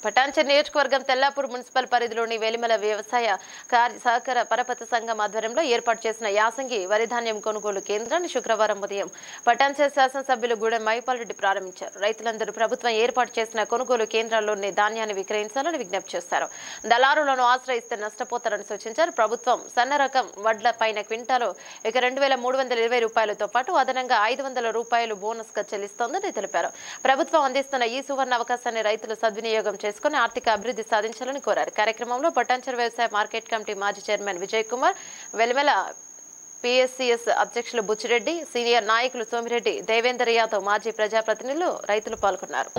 పటాన్చెరు నియోజకవర్గం తెల్లాపూర్ మున్సిపల్ పరిధిలోని వెలిమల వ్యవసాయ సహకార పరపతి సంఘం ఆధ్వర్యంలో ఏర్పాటు చేసిన యాసంగి వరిధాన్యం కొనుగోలు కేంద్రాన్ని శుక్రవారం ఉదయం పటాన్చెరు శాసనసభ్యులు గూడెం మైపాల్ రెడ్డి ప్రారంభించారు. రైతులందరూ ప్రభుత్వం ఏర్పాటు చేసిన కొనుగోలు కేంద్రాల్లోనే ధాన్యాన్ని విక్రయించాలని విజ్ఞప్తి చేశారు. దళారులను ఆశ్రయిస్తే నష్టపోతారని సూచించారు. ప్రభుత్వం సన్న రకం వడ్ల పైన క్వింటాలు 2,320 రూపాయలతో పాటు అదనంగా 500 రూపాయలు బోనస్ గా చెల్లిస్తోందని తెలిపారు. ప్రభుత్వం అందిస్తున్న ఈ సువర్ణ అవకాశాన్ని రైతులు సద్వినియోగం చేసుకుని ఆర్థిక అభివృద్ధి సాధించాలని కోరారు. కార్యక్రమంలో పటాన్చెరు వ్యవసాయ మార్కెట్ కమిటీ మాజీ చైర్మన్ విజయ్ కుమార్, వెలిమెల పిఎస్సిఎస్ అధ్యక్షులు బుచ్చిరెడ్డి, సీనియర్ నాయకులు సోమిరెడ్డి, దేవేందర్ యాదవ్, మాజీ ప్రజాప్రతినిధులు, రైతులు పాల్గొన్నారు.